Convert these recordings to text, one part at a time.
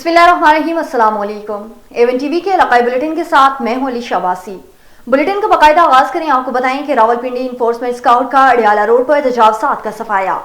बिस्मिल्लाहिर्रहमानिर्रहीम, अस्सलाम वालेकुम। एवन टीवी के इलाकाई बुलेटिन के साथ मैं हूं अलीशा वासी। बुलेटिन का बाकायदा आगाज करें। आपको बताएं कि रावलपिंडी इन्फोर्समेंट स्काउट का अडियाला रोड पर तजावजात का सफाया।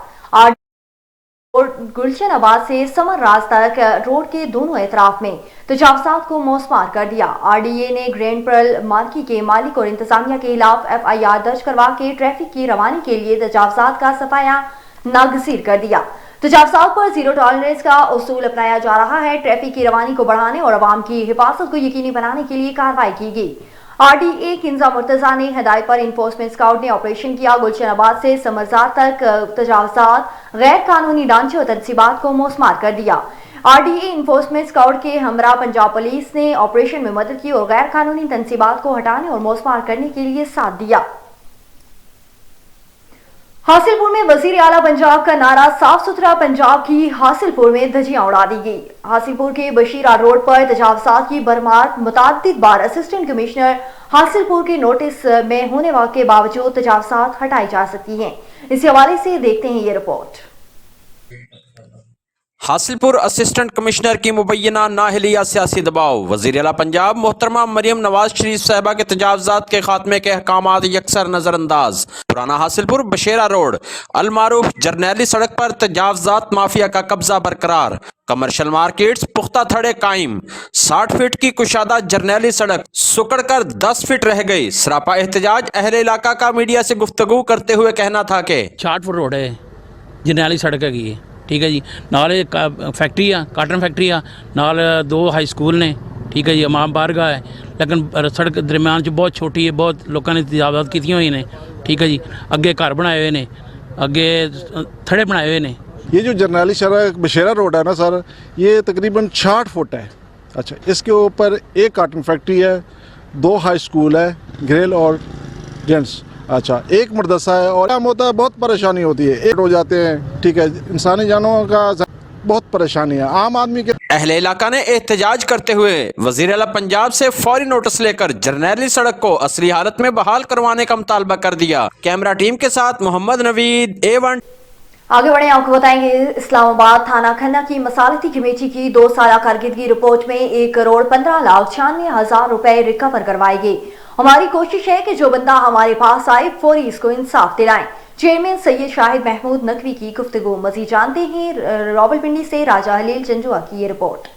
गुलशन आबाद से समर राज तक रोड के दोनों एतराफ में तजावजात को मौसमार कर दिया। RDA ने ग्रैंड पर्ल मार्की के मालिक और इंतजामिया के खिलाफ FIR दर्ज करवा के ट्रैफिक की रवानी के लिए तजावजात का सफाया नागजीर कर दिया। तजावजात पर जीरो टॉलरेंस का उसूल अपनाया जा रहा है। ट्रैफिक की रवानी को बढ़ाने और अवाम की हिफाजत को यकीनी बनाने के लिए कार्रवाई की गई। RDA किंजा मुर्तजा ने हिदायत पर इन्फोर्समेंट स्काउट ने ऑपरेशन किया। गुलशन आबाद से समरजात तक तजावजात, गैर कानूनी ढांचे और तनसीबात को मौसमार कर दिया। RDA इन्फोर्समेंट स्काउट के हमरा पंजाब पुलिस ने ऑपरेशन में मदद की और गैर कानूनी तनसीबात को हटाने और मौसमार करने के लिए साथ दिया। हासिलपुर में वजीर आला पंजाब का नारा साफ सुथरा पंजाब की हासिलपुर में धज्जियां उड़ा दी गई। हासिलपुर के बशीरा रोड पर तजावजात की भरमार मुताद्दिद बार असिस्टेंट कमिश्नर हासिलपुर के नोटिस में होने के बावजूद तजावजात हटाई जा सकती हैं। इस हवाले से देखते हैं ये रिपोर्ट। हासिलपुर असिस्टेंट कमिश्नर की मुबैना नाहलिया सियासी दबाव। वज़ीर आला पंजाब मोहतरमा मरियम नवाज शरीफ साहिबा के तजावजात के खात्मे के अहकामात यकसर नजरअंदाज। पुराना हासिलपुर बशेरा रोड अलमारूफ जरनैली सड़क पर तजावजात माफिया का कब्जा बरकरार। कमर्शियल मार्केट्स पुख्ता थड़े कायम। 60 फीट की कुशादा जरनैली सड़क सुकड़ कर 10 फीट रह गई। सरापा एहतजाज। अहले इलाका का मीडिया से गुफ्तगू करते हुए कहना था कि 60 फुट रोड है, जरनैली सड़क है, ठीक है जी। नाल फैक्ट्री आ, काटन फैक्ट्री आ, नाल 2 हाई स्कूल ने, ठीक है जी। इमाम बारगाह है, लेकिन सड़क दरम्यान च बहुत छोटी है। बहुत लोगों ने तजावजात की हुई ने, ठीक है जी। अगे घर बनाए हुए ने, अगे थड़े बनाए हुए ने। ये जो जरनैली सड़क बशेरा रोड है ना सर, ये तकरीबन 60 फुट है। अच्छा, इसके ऊपर एक काटन फैक्ट्री है, 2 हाई स्कूल है, ग्रेल और जेंट्स। अच्छा, एक मदरसा है और काम होता है। बहुत परेशानी होती है, एक हो जाते हैं, ठीक है। इंसानी जानों का बहुत परेशानी है आम आदमी के। अहले इलाका ने एहतजाज करते हुए वज़ीर आला पंजाब से फौरी नोटिस लेकर जरनैली सड़क को असली हालत में बहाल करवाने का मुतालबा कर दिया। कैमरा टीम के साथ मोहम्मद नवीद, A1। आगे बढ़े, आपको बताएंगे इस्लामाबाद थाना खन्ना की मसालती कमेटी की 2 साल कारकर्दगी रिपोर्ट में 1,15,96,000 रुपए रिकवर करवाए गए। हमारी कोशिश है कि जो बंदा हमारे पास आए फौरी इसको इंसाफ दिलाएं। चेयरमैन सैयद शाहिद महमूद नकवी की गुफ्तगू। मजीद जानते हैं रावलपिंडी से राजा हलील जंजुआ की ये रिपोर्ट।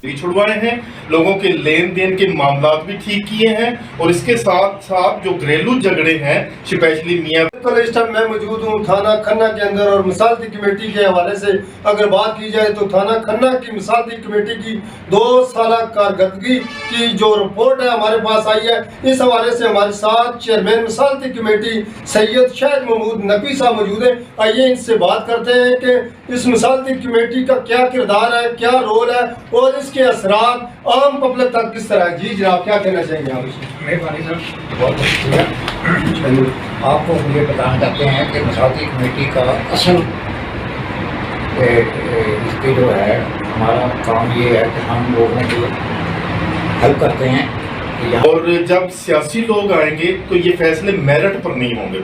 भी छुड़वाए हैं, लोगों के लेन देन के मामला भी ठीक किए हैं और इसके साथ साथ जो घरेलू झगड़े हैं स्पेशली मियां। तो इस टाइम मैं मौजूद हूँ थाना खन्ना के अंदर और मिसालती कमेटी के हवाले से अगर बात की जाए तो थाना खन्ना की मिसालती कमेटी की 2 साल कारकर्दगी की जो रिपोर्ट है हमारे पास आई है। इस हवाले से हमारे साथ चेयरमैन मिसालती कमेटी सैयद शाहिद महमूद नकवी साहब मौजूद हैं। आइए इनसे बात करते हैं कि इस मिसालती कमेटी का क्या किरदार है, क्या रोल है और इसके असरात आम पब्लिक तक किस तरह। जी जनाब, क्या कहना चाहेंगे आप? मेहरबानी सर, बहुत शुक्रिया। आपको मुझे बताना चाहते हैं कि मिसालती कमेटी का असल इसके जो है हमारा काम ये है कि हम लोगों को हेल्प करते हैं। और जब सियासी लोग आएंगे तो ये फैसले मेरिट पर नहीं होंगे।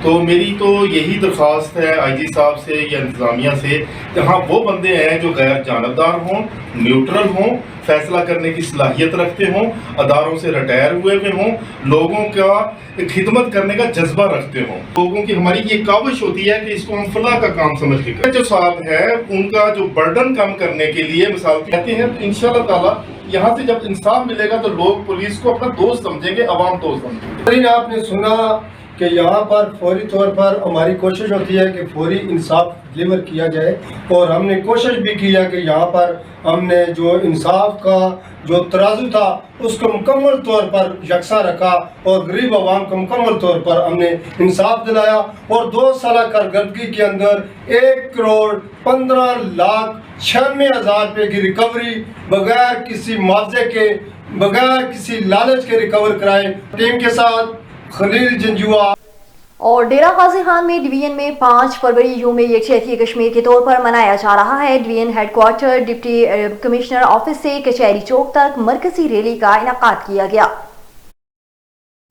तो मेरी तो यही दरख्वास्त है IG साहब से या इंतज़ामिया से, जहाँ वो बंदे हैं जो गैर जानबदार हों, न्यूट्रल हों, फैसला करने की सलाहियत रखते हों, अदारों से रिटायर हुए हों, लोगों का खिदमत करने का जज्बा रखते हों। लोगों की हमारी ये काविश होती है कि इसको हम फलाह का काम समझ के करें। जो साहब है उनका जो बर्डन कम करने के लिए मिसाल कहते हैं, तो इंशाअल्लाह ताला यहाँ से जब इंसाफ मिलेगा तो लोग पुलिस को अपना दोस्त समझेंगे, अवाम दोस्त समझेंगे। आपने सुना कि यहाँ पर फौरी तौर पर हमारी कोशिश होती है कि फौरी इंसाफ डिलीवर किया जाए और हमने कोशिश भी की है कि यहाँ पर हमने जो इंसाफ का जो तराजू था उसको मुकम्मल तौर पर यकसा रखा और गरीब आवाम को मुकम्मल तौर पर हमने इंसाफ दिलाया। और 2 साल कारकर्दगी के अंदर 1,15,96,000 रुपये की रिकवरी बगैर किसी मुआवजे के, बगैर किसी लालच के रिकवर कराए। टीम के साथ खलील जंजुआ। और डेरा गाजी खान में डिवीजन में 5 फरवरी यूम यकजहती कश्मीर के तौर पर मनाया जा रहा है। Division headquarter deputy commissioner office से कचहरी चौक तक मरकजी रैली का इनेकाद किया गया।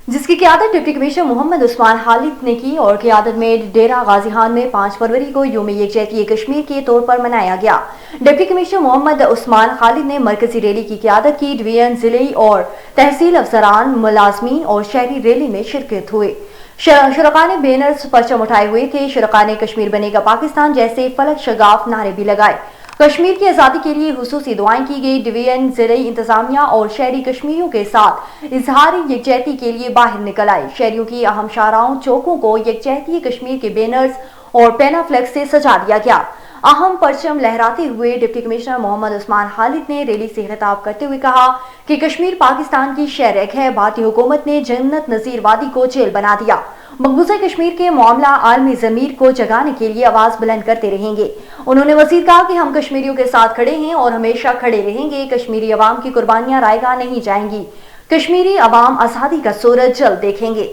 जिसकी क़यादत डिप्टी कमिश्नर मोहम्मद उस्मान खालिद ने की और क़यादत में डेरा गाजी खान में 5 फरवरी को यौम यकजहती कश्मीर के तौर पर मनाया गया। डिप्टी कमिश्नर मोहम्मद उस्मान खालिद ने मरकजी रैली की क़यादत की। डिवीजन, ज़िले और तहसील अफसरान, मुलाजमीन और शहरी रैली में शिरकत हुए। शुरका ने बैनर्स, परचम उठाए हुए थे। शुरका ने कश्मीर बनेगा पाकिस्तान जैसे फलक शगाफ नारे भी लगाए। कश्मीर की आज़ादी के लिए खुसूसी दुआएं की गई। डिवीजन, जिले इंतजामिया और शहरी कश्मीरियों के साथ इजहार यकजहती के लिए बाहर निकल आए। शहरियों की अहम शाहराहों, चौकों को यकजहती कश्मीर के बैनर्स और पेनाफ्लेक्स से सजा दिया गया। अहम परचम लहराते हुए डिप्टी कमिश्नर मोहम्मद उस्मान खालिद ने रैली से खिताब करते हुए कहा कि कश्मीर पाकिस्तान की शहरख है। भारतीय हुकूमत ने जन्नत नज़ीर वादी को जेल बना दिया। मकबूजा कश्मीर के मामला आलमी ज़मीर को जगाने के लिए आवाज़ बुलंद करते रहेंगे। उन्होंने मज़ीद कहा कि हम कश्मीरियों के साथ खड़े हैं और हमेशा खड़े रहेंगे। कश्मीरी अवाम की कुर्बानियां रायगा नहीं जाएंगी। कश्मीरी अवाम आज़ादी का सूरज जल्द देखेंगे।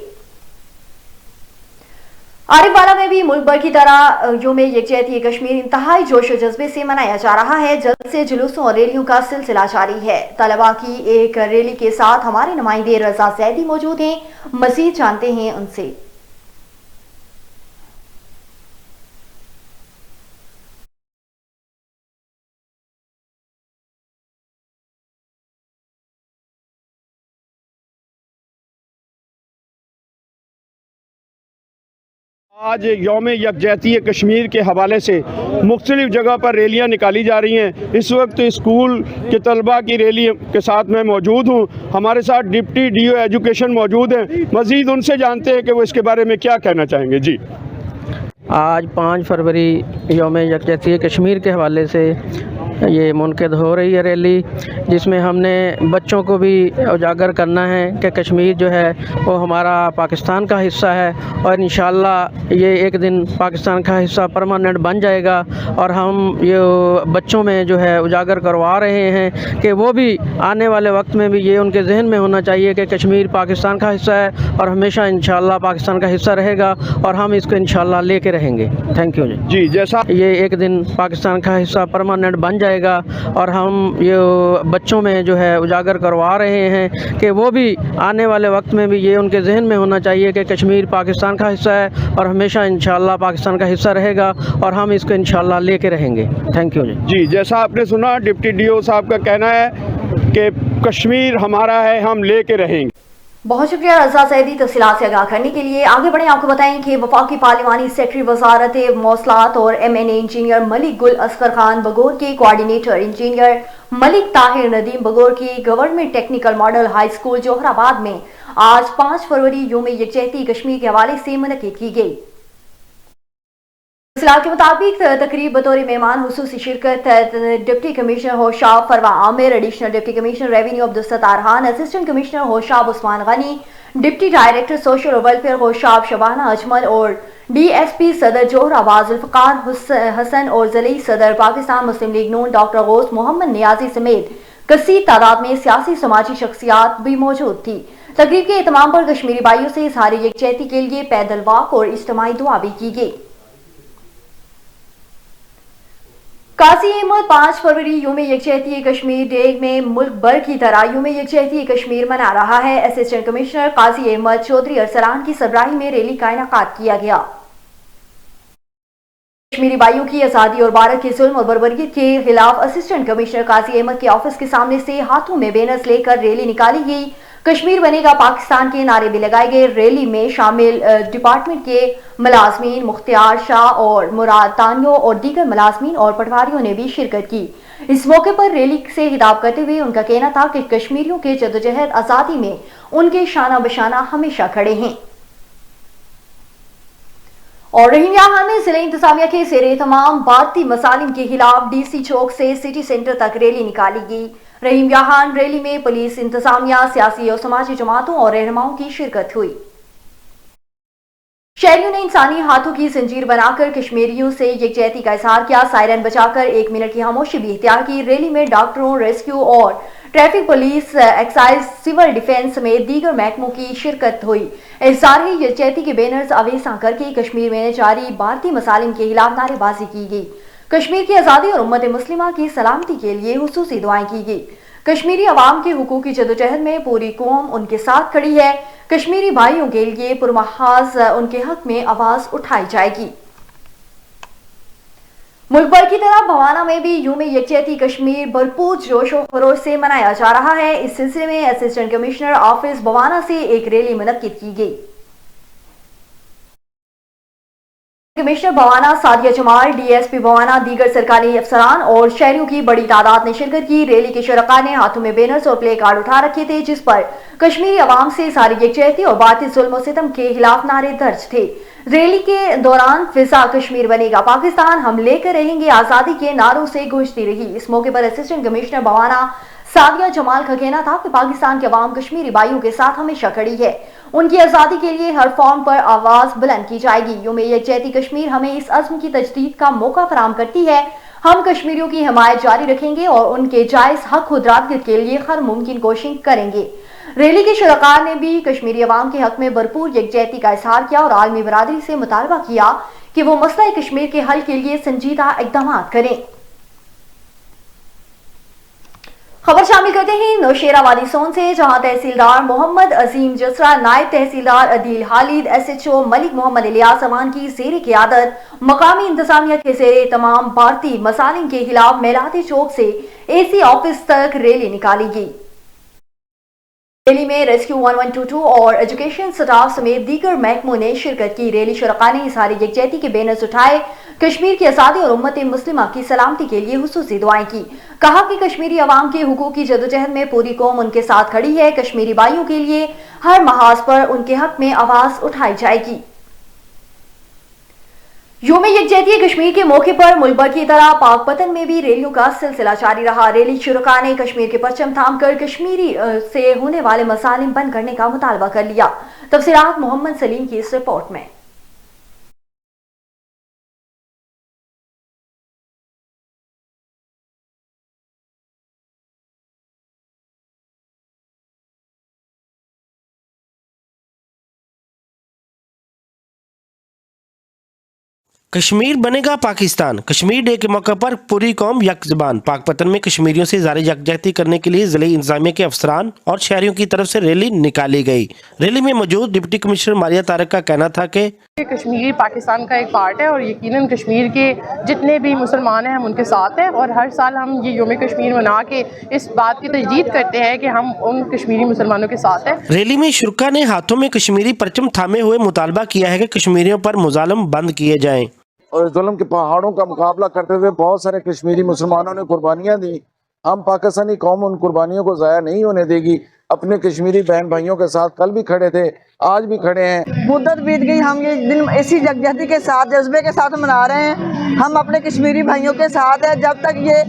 आरिफवाला में भी मुल्क भर की तरह यौम यकजहती कश्मीर इंतहाई जोश और जज्बे से मनाया जा रहा है। जल्द से जुलूसों और रैलियों का सिलसिला जारी है। तलबा की एक रैली के साथ हमारे नुमाइंदे रजा जैदी मौजूद हैं। मजीद जानते हैं उनसे। आज यौम यकजहती कश्मीर के हवाले से मुख्तलिफ़ जगह पर रैलियाँ निकाली जा रही हैं। इस वक्त स्कूल के तलबा की रैली के साथ मैं मौजूद हूँ। हमारे साथ डिप्टी डीओ एजुकेशन मौजूद हैं। मज़ीद उनसे जानते हैं कि वो इसके बारे में क्या कहना चाहेंगे। जी, आज 5 फरवरी यौम यकजहती कश्मीर के हवाले से ये मुनक़िद हो रही है रैली, जिसमें हमने बच्चों को भी उजागर करना है कि कश्मीर जो है वो हमारा पाकिस्तान का हिस्सा है और इंशाअल्लाह ये एक दिन पाकिस्तान का हिस्सा परमानेंट बन जाएगा। और हम ये बच्चों में जो है उजागर करवा रहे हैं कि वो भी आने वाले वक्त में भी ये उनके जहन में होना चाहिए कि कश्मीर पाकिस्तान का हिस्सा है और हमेशा इंशाअल्लाह पाकिस्तान का हिस्सा रहेगा और हम इसको इंशाअल्लाह लेके रहेंगे। थैंक यू जी। जैसा ये एक दिन पाकिस्तान का हिस्सा परमानेंट बन जाएगा और हम ये बच्चों में जो है उजागर करवा रहे हैं कि वो भी आने वाले वक्त में भी ये उनके जहन में होना चाहिए कि कश्मीर पाकिस्तान का हिस्सा है और हमेशा इंशाअल्लाह पाकिस्तान का हिस्सा रहेगा और हम इसको इंशाअल्लाह लेके रहेंगे। थैंक यू जी। जैसा आपने सुना, डिप्टी डीओ साहब का कहना है कि कश्मीर हमारा है, हम लेके रहेंगे। बहुत शुक्रिया रजा सैदी तफसीलात से आगाह करने के लिए। आगे बढ़े आपको बताएं कि वफाकी पार्लिमानी सेक्रेटरी वजारत मौसलात और MNA इंजीनियर मलिक गुल असगर खान बगौर के कोऑर्डिनेटर इंजीनियर मलिक ताहिर नदीम बगौर की government technical model high school Johrabad में आज 5 फरवरी यौम यकजहती कश्मीर के हवाले से मुनक़िद की गई। तफसीलात के मुताबिक तकरीब बतौर मेहमान हुसूसी शिरकत deputy commissioner Khushab Farwa Aamir, additional deputy commissioner revenue Abdul Sattar Khan, assistant commissioner Khushab Usman Ghani, deputy director social और वेलफेयर होशाब शबाना अजमल और DSP सदर जोहराबाद जुल्फ़िकार हसन और ज़िली सदर पाकिस्तान मुस्लिम लीग नून डॉक्टर गौस मोहम्मद नियाजी समेत कसीर तादाद में सियासी समाजी शख्सियात भी मौजूद थी। तकरीब के एहतमाम पर कश्मीरी भाइयों से इज़हार यकजहती के लिए पैदल वॉक और इज्तिमाई दुआ भी की गई। काजी अहमद 5 फरवरी यौम यकजहती कश्मीर डे में मुल्क भर की तरह यौम यकजहती कश्मीर मना रहा है। असिस्टेंट कमिश्नर काजी अहमद चौधरी अरसलान की सरबराही में रैली का इनेकाद किया गया। कश्मीरी भाइयों की आज़ादी और भारत के जुल्म और बर्बरियत के खिलाफ असिस्टेंट कमिश्नर काजी अहमद के ऑफिस के सामने से हाथों में बैनर्स लेकर रैली निकाली गई। कश्मीर बनेगा पाकिस्तान के नारे भी लगाए गए। रैली में शामिल डिपार्टमेंट के मुलाजमीन मुख्तियार शाह और मुराद तानियो और दीगर मुलाजमीन और पटवारियों ने भी शिरकत की। इस मौके पर रैली से खिताब करते हुए उनका कहना था कि कश्मीरियों के जद्दोजहद आज़ादी में उनके शाना बशाना हमेशा खड़े हैं। और रहीम में जिले इंतजामिया के ज़ेरे तमाम भारतीय मसालिम के खिलाफ DC चौक से सिटी सेंटर तक रैली निकाली गई। रहीम रैली में पुलिस, इंतजामिया, सियासी और समाजी जमातों और रहनुमाओं की शिरकत हुई। शहरियों ने इंसानी हाथों की जंजीर बनाकर कश्मीरियों से यकजहती का इजहार किया। सायरन बजाकर 1 मिनट की खामोशी भी इख्तियार की। रैली में डॉक्टरों, रेस्क्यू और traffic police, excise, civil defence समेत दीगर महकमों की शिरकत हुई। इज़हार यकजहती के बैनर्स अवेसा करके कश्मीर में जारी भारतीय मसालिम के खिलाफ नारेबाजी की गई। कश्मीर की आज़ादी और उम्मत मुस्लिमा की सलामती के लिए हुसूसी दुआएं की गई। कश्मीरी अवाम के हुकूक की जदोजहद में पूरी कौम उनके साथ खड़ी है। कश्मीरी भाइयों के लिए पुरमहाज उनके हक में आवाज उठाई जाएगी। मुल्क भर की तरह भवाना में भी यूम यकजहती कश्मीर भरपूर जोश और खरोश से मनाया जा रहा है। इस सिलसिले में असिस्टेंट कमिश्नर ऑफिस भवाना से एक रैली मुनक्किद की गई। कमिश्नर भवाना सादिया जमाल, डीएसपी भवाना, दीगर सरकारी अफसरान और शहरियों की बड़ी तादाद ने शिरकत की। रैली के शुरका ने हाथों में बैनर्स और प्ले कार्ड उठा रखे थे, जिस पर कश्मीरी अवाम से सारी यकजहती और भारतीय जुल्म और सितम के खिलाफ नारे दर्ज थे। रैली के दौरान फिजा कश्मीर बनेगा पाकिस्तान, हम लेकर रहेंगे आजादी के नारों से गूंजती रही। इस मौके पर असिस्टेंट कमिश्नर भवाना सादिया जमाल का कहना था कि पाकिस्तान के अवाम कश्मीरी भाइयों के साथ हमेशा खड़ी है। उनकी आजादी के लिए हर फॉर्म पर आवाज बुलंद की जाएगी। यूम यकजहती कश्मीर हमें इस अज़्म की तजदीद का मौका फराहम करती है। हम कश्मीरियों की हिमायत जारी रखेंगे और उनके जायज हक खुदरात के लिए हर मुमकिन कोशिश करेंगे। रैली के शुरका ने भी कश्मीरी अवाम के हक में भरपूर यकजहती का इजहार किया और आलमी बरादरी से मुतालबा किया कि वो मसला कश्मीर के हल के लिए संजीदा इक़दाम करें। खबर शामिल करते हैं नौशेरा वादी सोन से, जहां तहसीलदार मोहम्मद अजीम जसरा, नायब तहसीलदार अदील हालिद, SHO मलिक मोहम्मद इलियास अमान की ज़ेर क़ियादत मकामी इंतजामिया के ज़ेर तमाम भारतीय मसालिम के खिलाफ मेलाती चौक से AC ऑफिस तक रैली निकाली गई। रैली में रेस्क्यू 1122 और एजुकेशन स्टाफ समेत दीगर महकमों ने शिरकत की। रैली शुरका ने इज़हार यकजहती के बैनर्स उठाए, कश्मीर की आज़ादी और उम्मत मुस्लिमा की सलामती के लिए हुसूसी दुआएं की। कहा कि कश्मीरी अवाम के हुकूक की जदोजहद में पूरी कौम उनके साथ खड़ी है। कश्मीरी भाइयों के लिए हर महाज पर उनके हक में आवाज उठाई जाएगी। यूम यकजहती कश्मीर के मौके पर मुल्क भर की तरह पाकपतन में भी रैलियों का सिलसिला जारी रहा। रैली शुरका ने कश्मीर के परचम थामकर कश्मीरी से होने वाले मसालिम बंद करने का मुतालबा कर लिया। तफसीलात मोहम्मद सलीम की इस रिपोर्ट में। कश्मीर बनेगा पाकिस्तान। कश्मीर डे के मौके पर पूरी कौम यकजुबान। पाकपतन में कश्मीरियों से ज़ारी यकजहती करने के लिए ज़िले इंतजामिया के अफसरान और शहरियों की तरफ से रैली निकाली गई। रैली में मौजूद डिप्टी कमिश्नर मारिया तारक का कहना था कि कश्मीर पाकिस्तान का एक पार्ट है और यकीनन कश्मीर के जितने भी मुसलमान हैं हम उनके साथ हैं और हर साल हम ये यूम कश्मीर मना के इस बात की तजदीद करते हैं कि हम उन कश्मीरी मुसलमानों के साथ हैं। रैली में शुरका ने हाथों में कश्मीरी परचम थामे हुए मुतालबा किया है कि कश्मीरियों पर मुजालम बंद किए जाएं। और जुल्म के पहाड़ों का मुकाबला करते हुए बहुत सारे कश्मीरी मुसलमानों ने कुर्बानियाँ दी। हम पाकिस्तानी कौम उन कुर्बानियों को ज़ाया नहीं होने देगी। अपने कश्मीरी बहन भाइयों के साथ कल भी खड़े थे, आज भी खड़े हैं। मुद्दत बीत गई, हम ये दिन ऐसी यकजहती के साथ जज्बे के साथ मना रहे हैं। हम अपने कश्मीरी भाइयों के साथ हैं, जब तक ये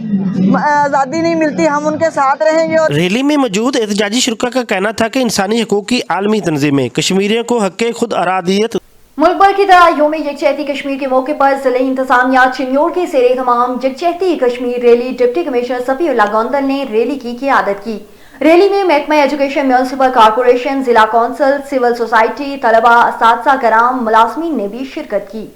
आज़ादी नहीं मिलती हम उनके साथ रहेंगे। और रैली में मौजूद एहतजाजी शुरका का कहना था कि इंसानी हकूक़ की आलमी तंजीमें कश्मीरियों को हक़ खुद अरादियत। मुल्क भर की तरह यूम यकजहती कश्मीर के मौके पर जिले इंतजामिया चिन्योर के सेरे तमाम यकजहती Kashmir rally deputy commissioner Safiullah Gondal ने रैली की क़ियादत की। रैली में महकमा एजुकेशन, म्यूनिसिपल कॉर्पोरेशन, जिला कौंसिल, सिविल सोसाइटी, तलबा, असातिज़ा कराम, मुलाजमीन ने भी शिरकत की।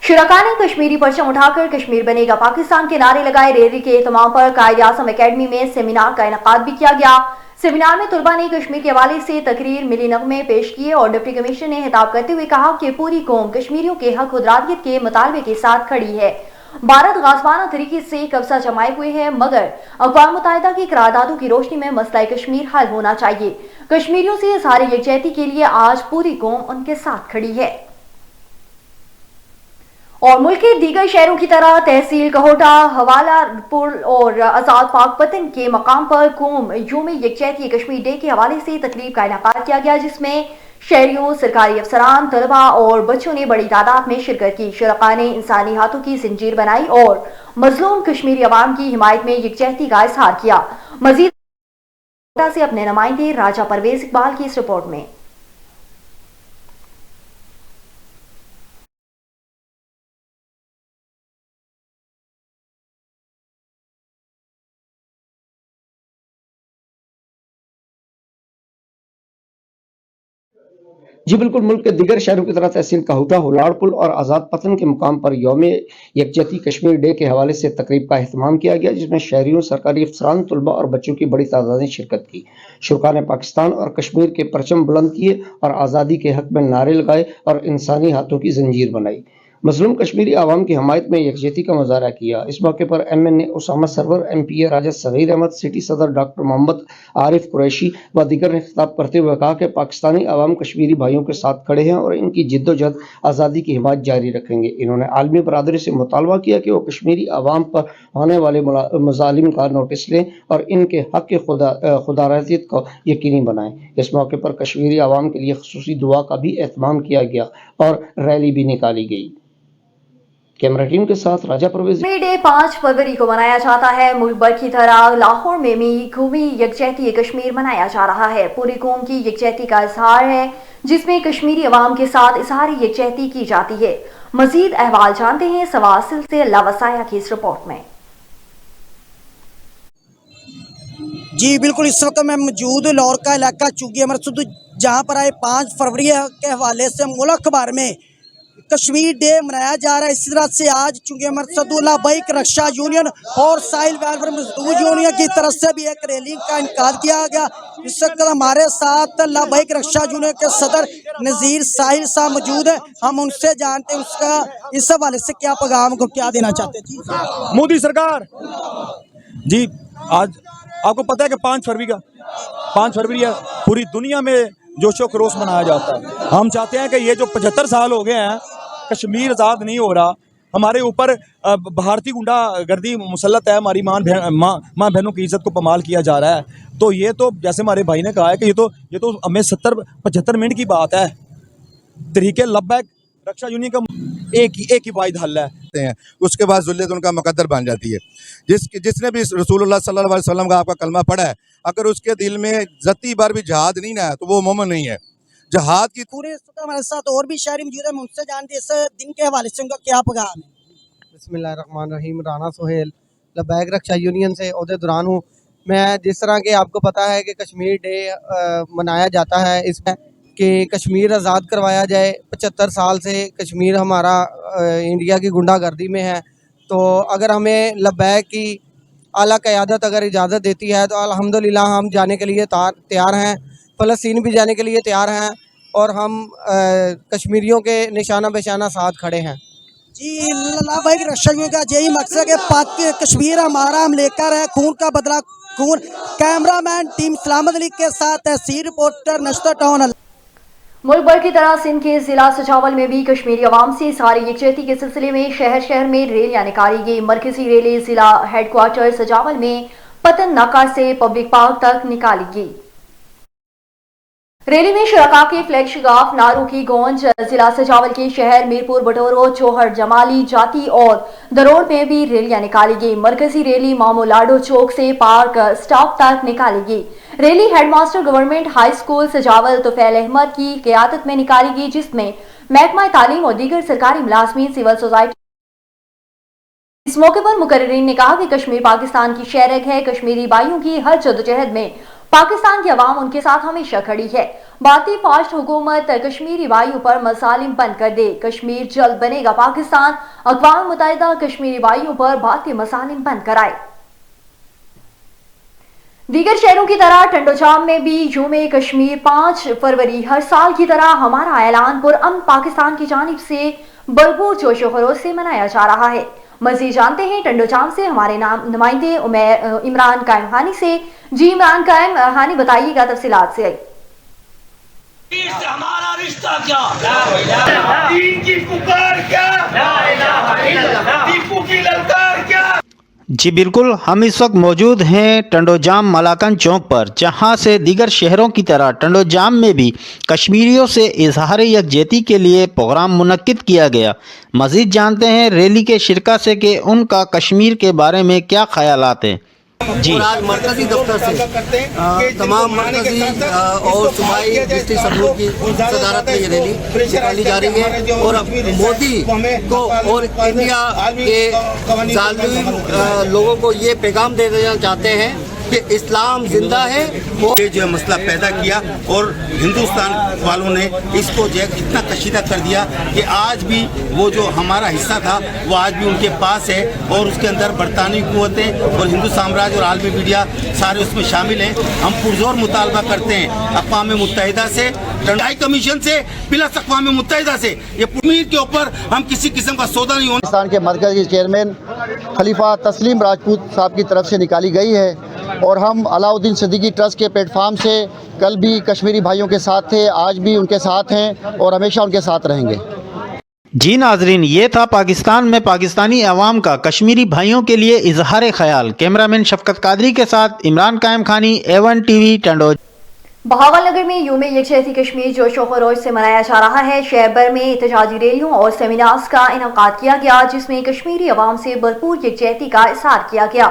शुरका ने कश्मीरी परचम उठाकर कश्मीर बनेगा पाकिस्तान के नारे लगाए। रैली के एहतमाम पर कायद आज़म अकेडमी में सेमिनार का इनेकाद भी किया गया। सेमिनार में तुलबा ने कश्मीर के हवाले से तकरीर, मिली नगमे पेश किए और डिप्टी कमिश्नर ने खिताब करते हुए कहा कि पूरी कौम कश्मीरियों के हक खुदरादियत के मुतालबे के साथ खड़ी है। भारत गाजवाना तरीके से कब्जा जमाए हुए है, मगर अक़वाम मुत्तहिदा की करारदादों की रोशनी में मसला कश्मीर हल होना चाहिए। कश्मीरियों से इज़हार यकजहती के लिए आज पूरी कौम उनके साथ खड़ी है। और मुल्क के दीगर शहरों की तरह तहसील कहोटा, हवालापुर और आज़ाद पाकपतन के मकाम पर कौम यूम यकजहती कश्मीर डे के हवाले से तकरीब का इनेकाद किया गया, जिसमें शहरियों, सरकारी अफसरान, तलबा और बच्चों ने बड़ी तादाद में शिरकत की। शुरका ने इंसानी हाथों की जंजीर बनाई और मजलूम कश्मीरी अवाम की हिमायत में यकजहती का इजहार किया। मजीद से अपने नुमाइंदे राजा परवेज इकबाल की इस रिपोर्ट में। जी बिल्कुल, मुल्क के दिगर शहरों की तरह तहसील काहुटा, हुलाड़पुल और आज़ाद पतन के मुकाम पर यौम यकजहती कश्मीर डे के हवाले से तकरीब का अहतमाम किया गया, जिसमें शहरियों, सरकारी अफसरान, तलबा और बच्चों की बड़ी तादाद ने शिरकत की। शुरा ने पाकिस्तान और कश्मीर के परचम बुलंद किए और आज़ादी के हक में नारे लगाए और इंसानी हाथों की जंजीर बनाई। मजलूम कश्मीरी आवाम की हमायत में यकजहती का मुजाहरा किया। इस मौके पर MN उसामा सरवर, MP राजा सगीर अहमद, सिटी सदर डॉक्टर मोहम्मद आरिफ कुरैशी व दीगर ने खिताब करते हुए कहा कि पाकिस्तानी आवाम कश्मीरी भाइयों के साथ खड़े हैं और इनकी जिद्दोजहद आज़ादी की हिमायत जारी रखेंगे। इन्होंने आलमी बरादरी से मुतालबा किया कि वो कश्मीरी आवाम पर होने वाले मज़ालिम का नोटिस लें और इनके हक के खुदारदियत को यकीनी बनाएं। इस मौके पर कश्मीरी आवाम के लिए खुसूसी दुआ का भी एहतमाम किया गया और रैली भी निकाली गई। कैमरा टीम के साथ राजा परवेज। कश्मीर डे 5 फरवरी को मनाया जाता है। मुल्क भर की तरह लाहौर में भी कौमी यकजहती कश्मीर मनाया जा रहा है। पूरी कौम की यकजहती का इजहार है, जिसमें कश्मीरी अवाम के साथ इजहार यकजहती की जाती है। मजीद अहवाल जानते हैं सवासिल से लावसाया की इस रिपोर्ट में। जी बिल्कुल, इस वक्त मैं मौजूद लाहौर का इलाका चुगी अमरसद, जहाँ पर आए 5 फरवरी के हवाले से मुल्क भर में कश्मीर डे मनाया जा रहा है। इसी तरह से आज चुंगी अमरसदुल्ला बाइक रक्षा यूनियन और साहिल वेलफेयर मजदूर यूनियन की तरफ से भी एक रैली का इनकाद किया गया। इस वक्त हमारे साथ बाइक रक्षा यूनियन के सदर नज़ीर साहिल साहब मौजूद है। हम उनसे जानते हैं उसका इस हवाले से क्या पैगाम को क्या देना चाहते हैं। जी मोदी सरकार जी, आज आपको पता है कि 5 फरवरी है, पूरी दुनिया में जोशो खरोश मनाया जाता है। हम चाहते हैं कि ये जो 75 साल हो गए हैं, कश्मीर आज़ाद नहीं हो रहा, हमारे ऊपर भारतीय गुंडा गर्दी मुसल्लत है, हमारी माँ बहनों की इज्जत को पमाल किया जा रहा है। तो ये तो जैसे हमारे भाई ने कहा है कि ये तो हमें 70-75 मिनट की बात है। तरीके लब्बैक रक्षा यूनियन का एक ही वाहिद हल है, उसके बाद ज़ुल्लत उनका मुकद्दर बन जाती है। जिसने भी रसूलुल्लाह सल्लल्लाहु अलैहि वसल्लम का आपका कलमा पढ़ा है, अगर उसके दिल में ज़ती बार भी जहाद नहीं ना है तो वो मोमिन नहीं है। जहाद की पूरे हमारे साथ और भी शहरी मौजूद है, हम उनसे जानते हैं इस दिन के हवाले से उनका क्या पैगाम है। बिस्मिल्लाहिर्रहमानिर्रहीम, राना सोहेल लबैक रक्षा यूनियन से ओहदे दौरान हूँ मैं। जिस तरह के आपको पता है कि कश्मीर डे मनाया जाता है, इसमें कि कश्मीर आज़ाद करवाया जाए। 75 साल से कश्मीर हमारा इंडिया की गुंडागर्दी में है, तो अगर हमें लबैक की आला क़यादत अगर इजाज़त देती है तो अल्हम्दुलिल्लाह हम जाने के लिए तैयार हैं। फ़लस्तीन भी जाने के लिए तैयार हैं और हम कश्मीरियों के निशाना बेशाना साथ खड़े हैं। जी लाभाई रक्षा का यही मकसद है, पाक कश्मीर हमारा, हम लेकर है खून का बदला खून। कैमरामैन टीम सलामत अली के साथ तहसील रिपोर्टर नश्ता टाउन। मुल्क भर की तरह सिंध के जिला सजावल में भी कश्मीरी अवाम से सारी यकजहती के सिलसिले में शहर शहर में रैलियां निकाली गई। मरकजी रैली जिला हेडक्वार्टर सजावल में पतन नाका से पब्लिक पार्क तक निकाली गई। रैली में शरका के फ्लैग शिगाफ नारों की गूंज जिला सजावल के शहर मीरपुर, बटोरो, चौहर, जमाली, जाती और दरोड़ में भी रैलियां निकाली गई। मरकजी रैली मामोलाडो चौक से पार्क स्टॉप तक निकाली गई। Rally headmaster government high school सजावल तुफैल अहमद की क़यादत में निकाली गई, जिसमें महकमा तालीम और दीगर सरकारी मुलाजमीन, सिविल सोसाइटी। इस मौके पर मुकर्रिरीन ने कहा कि कश्मीर पाकिस्तान की शहरक है। कश्मीरी भाइयों की हर जद्दोजहद में पाकिस्तान की अवाम उनके साथ हमेशा खड़ी है। भारतीय फास्ट हुकूमत कश्मीरी भाइयों पर मसालिम बंद कर दे। कश्मीर जल्द बनेगा पाकिस्तान। अक़वाम मुत्तहिदा कश्मीरी भाइयों पर भारतीय मसालिम बंद कराए। दीगर शहरों की तरह टंडोजाम में भी यूमे कश्मीर 5 फरवरी हर साल की तरह हमारा ऐलान पुरअमन पाकिस्तान की जानिब से भरपूर जोशो खरोश से मनाया जा रहा है। मज़ीद जानते हैं टंडोजाम से हमारे नुमाइंदे इमरान कायम हानी से। जी इमरान कायम हानी, बताइएगा तफसीलात से। हमारा रिश्ता क्या, दीन की पुकार क्या, टीपू की ललकार क्या। जी बिल्कुल, हम इस वक्त मौजूद हैं टंडोजाम मलाकन चौक पर, जहां से दीगर शहरों की तरह टंडोजाम में भी कश्मीरियों से इजहार यकजहती के लिए प्रोग्राम मुनक्किद किया गया। मज़ीद जानते हैं रैली के शिरका से कि उनका कश्मीर के बारे में क्या ख़यालात हैं। जी आज मरकजी दफ्तर से तमाम मरकजी और सूबाई डिस्ट्रिक्ट सबूत की सदारत में ये रैली निकाली जा रही है और अब मोदी को और इंडिया के जालिम लोगों को ये पैगाम दे देना चाहते हैं کہ اسلام زندہ ہے. یہ جو مسئلہ پیدا کیا اور ہندوستان والوں نے اس کو جو اتنا کشیدہ کر دیا کہ آج بھی وہ جو ہمارا حصہ تھا وہ آج بھی ان کے پاس ہے اور اس کے اندر برطانوی قوتیں اور ہندو سامراج اور عالمی میڈیا سارے اس میں شامل ہیں. ہم پرزور مطالبہ کرتے ہیں اقوام متحدہ سے, ٹنڈائی کمیشن سے, پلس اقوام متحدہ سے, یہ کشمیر کے اوپر ہم کسی قسم کا سودا نہیں ہونا. پاکستان کے مرکزی چیئرمین خلیفہ تسلیم راجپوت صاحب کی طرف سے نکالی گئی ہے اور ہم علاؤدین صدیقی ٹرسٹ کے پلیٹ فارم سے کل بھی کشمیری بھائیوں کے ساتھ تھے, آج بھی ان کے ساتھ ہیں اور ہمیشہ ان کے ساتھ رہیں گے. جی ناظرین, یہ تھا پاکستان میں پاکستانی عوام کا کشمیری بھائیوں کے لیے اظہار خیال. کیمرامین شفقت قادری کے ساتھ عمران قائم خانی, A1 TV, ٹنڈو. بہاول نگر میں یوم یکجہتی کشمیر جوش و خروش سے منایا جا رہا ہے. شہر بھر میں احتجاجی ریلیوں اور سیمینارز کا انعقاد کیا گیا جس میں کشمیری عوام سے بھرپور یکجہتی کا اظہار کیا گیا.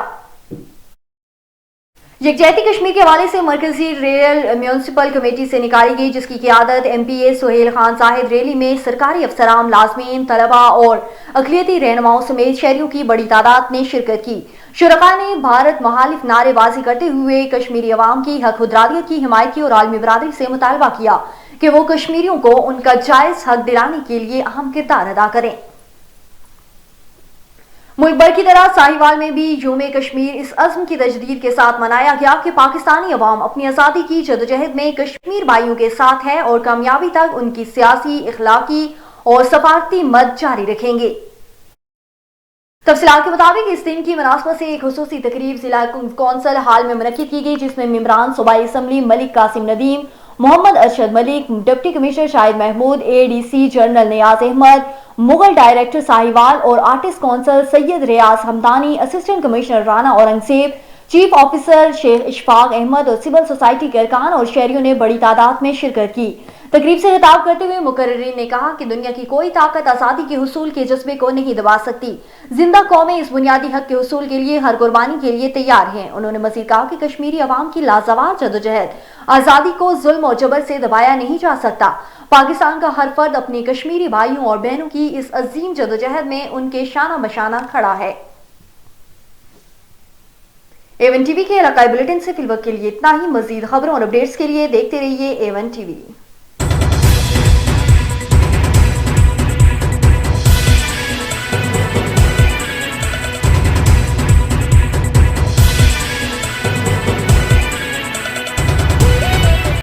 یکجہتی کشمیر کے حوالے سے مرکزی ریل میونسپل کمیٹی سے نکالی گئی جس کی قیادت MPA سہیل خان صاحب. ریلی میں سرکاری افسران, ملازمین, طلباء اور اقلیتی رہنماؤں سمیت شہریوں کی بڑی تعداد نے شرکت کی. شرکاء نے بھارت مخالف نعرے بازی کرتے ہوئے کشمیری عوام کی حق خودارادیت کی حمایت کی اور عالمی برادری سے مطالبہ کیا کہ وہ کشمیریوں کو ان کا جائز حق دلانے کے لیے اہم کردار ادا کریں. ملک بھر کی طرح ساہیوال میں بھی یوم کشمیر اس عزم کی تجدید کے ساتھ منایا گیا کہ پاکستانی عوام اپنی آزادی کی جدوجہد میں کشمیر بھائیوں کے ساتھ ہے اور کامیابی تک ان کی سیاسی, اخلاقی اور سفارتی مدد جاری رکھیں گے. تفصیلات کے مطابق اس دن کی مناسبت سے ایک خصوصی تقریب ضلع کونسل ہال میں منعقد کی گئی جس میں ممبران صوبائی assembly Malik Qasim Nadeem, Muhammad Arshad Malik, deputy commissioner Shahid Mahmood, ADC general Niaz Ahmed, Mughal director Sahiwal اور artist council Syed Riaz Hamdani, assistant commissioner Rana Aurangzeb, chief officer Sheikh Ashfaq Ahmad اور سول سوسائٹی کے ارکان اور شہریوں نے بڑی تعداد میں شرکت کی. تقریب سے خطاب کرتے ہوئے مقررین نے کہا کہ دنیا کی کوئی طاقت آزادی کے حصول کے جذبے کو نہیں دبا سکتی. زندہ قومیں اس بنیادی حق کے حصول کے لیے ہر قربانی کے لیے تیار ہیں. انہوں نے مزید کہا کہ کشمیری عوام کی لازوال جدوجہد آزادی کو ظلم اور جبر سے دبایا نہیں جا سکتا. پاکستان کا ہر فرد اپنے کشمیری بھائیوں اور بہنوں کی اس عظیم جدوجہد میں ان کے شانہ بشانہ کھڑا ہے. A1 TV کے علاقائی بلیٹن سے فی الوقت کے لیے اتنا ہی. مزید خبروں اور اپڈیٹس کے لیے دیکھتے رہیے A1 TV.